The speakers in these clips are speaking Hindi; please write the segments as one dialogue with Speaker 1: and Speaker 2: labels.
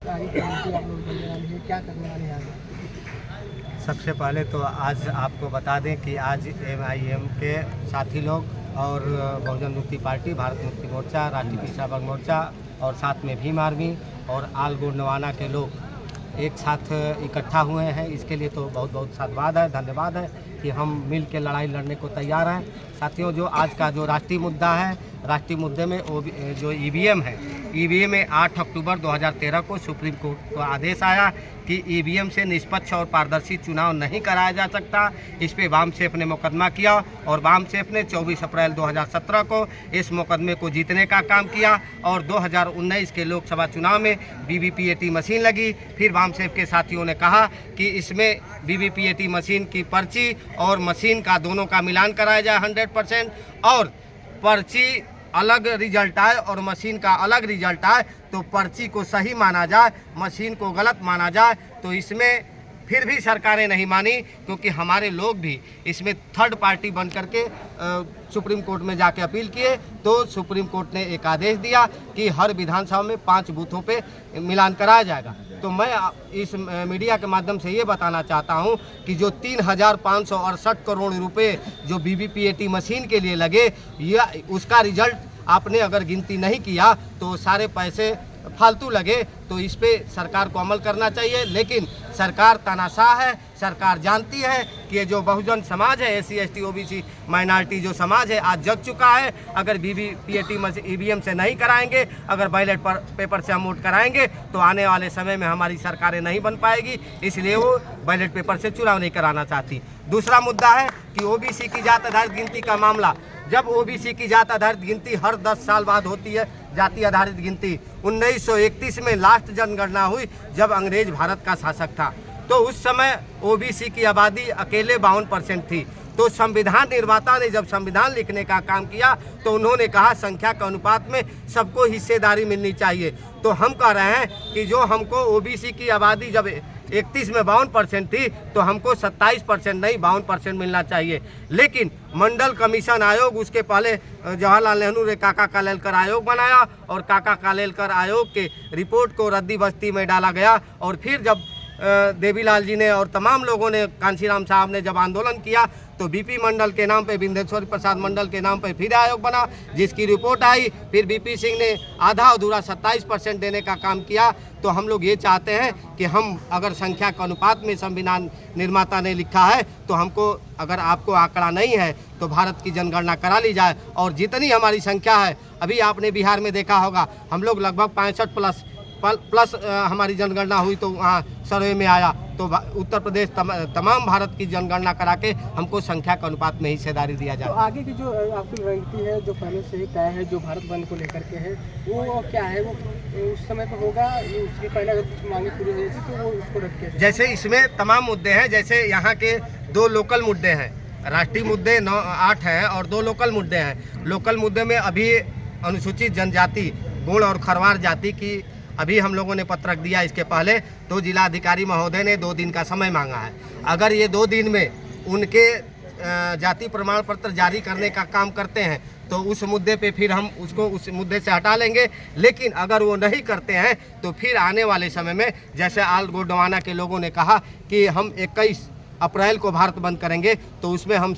Speaker 1: क्या करने वाले हैं आगे?
Speaker 2: सबसे पहले तो आज आपको बता दें कि आज MIM के साथी लोग और बहुजन मुक्ति पार्टी, भारत मुक्ति मोर्चा, राष्ट्रीय पिछड़ा वर्ग मोर्चा और साथ में भीम आर्मी और आल गोंडवाना के लोग एक साथ इकट्ठा हुए हैं। इसके लिए तो बहुत बहुत साधुवाद है, धन्यवाद है कि हम मिल के लड़ाई लड़ने को तैयार हैं। साथियों, जो आज का जो राष्ट्रीय मुद्दा है, राष्ट्रीय मुद्दे में जो EVM है, EVM में 8 अक्टूबर 2013 को सुप्रीम कोर्ट का आदेश आया कि EVM से निष्पक्ष और पारदर्शी चुनाव नहीं कराया जा सकता। इस पे वामसेफ ने मुकदमा किया और वामसेफ ने 24 अप्रैल 2017 को इस मुकदमे को जीतने का काम किया और 2019 के लोकसभा चुनाव में VVPAT मशीन लगी। फिर वामसेफ के साथियों ने कहा कि इसमें VVPAT मशीन की पर्ची और मशीन का दोनों का मिलान कराया जाए 100% और पर्ची अलग रिजल्ट आए और मशीन का अलग रिजल्ट आए तो पर्ची को सही माना जाए, मशीन को गलत माना जाए। तो इसमें फिर भी सरकारें नहीं मानी, क्योंकि हमारे लोग भी इसमें थर्ड पार्टी बन करके सुप्रीम कोर्ट में जाके अपील किए। तो सुप्रीम कोर्ट ने एक आदेश दिया कि हर विधानसभा में 5 बूथों पे मिलान कराया जाएगा। तो मैं इस मीडिया के माध्यम से ये बताना चाहता हूँ कि जो 3,568 करोड़ रुपए जो VVPAT मशीन के लिए लगे, या उसका रिजल्ट आपने अगर गिनती नहीं किया तो सारे पैसे फालतू लगे। तो इस पे सरकार को अमल करना चाहिए। लेकिन सरकार तानाशाह है, सरकार जानती है कि ये जो बहुजन समाज है, SC ST OBC माइनॉरिटी जो समाज है, आज जग चुका है। अगर VVPAT EVM से नहीं कराएंगे, अगर बैलेट पेपर से हम वोट कराएंगे तो आने वाले समय में हमारी सरकारें नहीं बन पाएगी। इसलिए वो बैलेट पेपर से चुनाव नहीं कराना चाहती। दूसरा मुद्दा है कि OBC की जात आधारित गिनती का मामला। जब OBC की जात आधारित गिनती हर 10 साल बाद होती है, जाति आधारित गिनती 1931 में लास्ट जनगणना हुई जब अंग्रेज भारत का शासक था। तो उस समय OBC की आबादी अकेले 52% थी। तो संविधान निर्माता ने जब संविधान लिखने का काम किया तो उन्होंने कहा संख्या के अनुपात में सबको हिस्सेदारी मिलनी चाहिए। तो हम कह रहे हैं कि जो हमको OBC की आबादी जब 31 में 52% थी तो हमको 27% नहीं 52% मिलना चाहिए। लेकिन मंडल कमीशन आयोग, उसके पहले जवाहरलाल नेहरू ने काका कालेलकर आयोग बनाया और काका कालेलकर आयोग के रिपोर्ट को रद्दी बस्ती में डाला गया। और फिर जब देवीलाल जी ने और तमाम लोगों ने, कांशीराम साहब ने जब आंदोलन किया तो BP मंडल के नाम पे, बिंदेश्वर प्रसाद मंडल के नाम पे फिर आयोग बना, जिसकी रिपोर्ट आई। फिर BP सिंह ने आधा अधूरा 27% देने का काम किया। तो हम लोग ये चाहते हैं कि हम अगर संख्या के अनुपात में संविधान निर्माता ने लिखा है तो हमको, अगर आपको आंकड़ा नहीं है तो भारत की जनगणना करा ली जाए। और जितनी हमारी संख्या है, अभी आपने बिहार में देखा होगा, हम लोग लगभग 65 प्लस हमारी जनगणना हुई तो वहाँ सर्वे में आया। तो उत्तर प्रदेश तमाम भारत की जनगणना करा के हमको संख्या के अनुपात में हिस्सेदारी दिया जाए।
Speaker 1: तो आगे की जो आपकी रणनीति है, जो पहले से ही तय है, जो भारत बंद को लेकर के है, वो क्या है? वो उस समय पर होगा, उसके पहले अगर कुछ मांगे पूरी हो जाती तो वो उसको रखे। जैसे
Speaker 2: इसमें तमाम मुद्दे हैं, जैसे यहाँ के 2 लोकल मुद्दे हैं, राष्ट्रीय मुद्दे 8 हैं और 2 लोकल मुद्दे हैं। लोकल मुद्दे में अभी अनुसूचित जनजाति, गोंड और खरवार जाति की अभी हम लोगों ने पत्रक दिया। इसके पहले तो जिलाधिकारी महोदय ने 2 दिन का समय मांगा है। अगर ये 2 दिन में उनके जाति प्रमाण पत्र जारी करने का काम करते हैं तो उस मुद्दे पे फिर हम उसको उस मुद्दे से हटा लेंगे। लेकिन अगर वो नहीं करते हैं तो फिर आने वाले समय में, जैसे आल गोंडवाना के लोगों ने कहा कि हम 21 अप्रैल को भारत बंद करेंगे, तो उसमें हम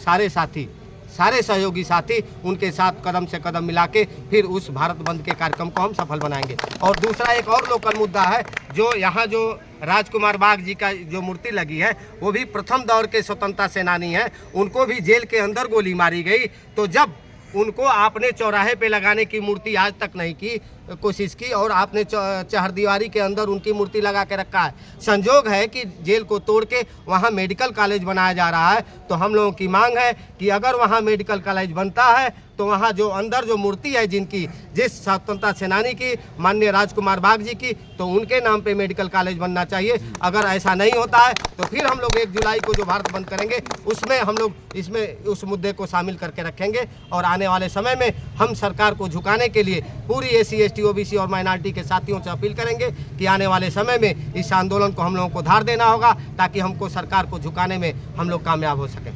Speaker 2: सारे सहयोगी साथी उनके साथ कदम से कदम मिला के फिर उस भारत बंद के कार्यक्रम को हम सफल बनाएंगे। और दूसरा एक और लोकल मुद्दा है, जो यहाँ जो राजकुमार बाग जी का जो मूर्ति लगी है, वो भी प्रथम दौर के स्वतंत्रता सेनानी हैं। उनको भी जेल के अंदर गोली मारी गई। तो जब उनको आपने चौराहे पे लगाने की मूर्ति आज तक नहीं की कोशिश की और आपने चहरदीवारी के अंदर उनकी मूर्ति लगा के रखा है। संजोग है कि जेल को तोड़ के वहाँ मेडिकल कॉलेज बनाया जा रहा है। तो हम लोगों की मांग है कि अगर वहाँ मेडिकल कॉलेज बनता है तो वहाँ जो अंदर जो मूर्ति है जिस स्वतंत्रता सेनानी की, माननीय राजकुमार बाग जी की, तो उनके नाम पे मेडिकल कॉलेज बनना चाहिए। अगर ऐसा नहीं होता है तो फिर हम लोग 1 जुलाई को जो भारत बंद करेंगे उसमें हम लोग इसमें उस मुद्दे को शामिल करके रखेंगे। और आने वाले समय में हम सरकार को झुकाने के लिए पूरी SC ST OBC और माइनॉरिटी के साथियों से अपील करेंगे कि आने वाले समय में इस आंदोलन को हम लोगों को धार देना होगा, ताकि हमको सरकार को झुकाने में हम लोग कामयाब हो सकें।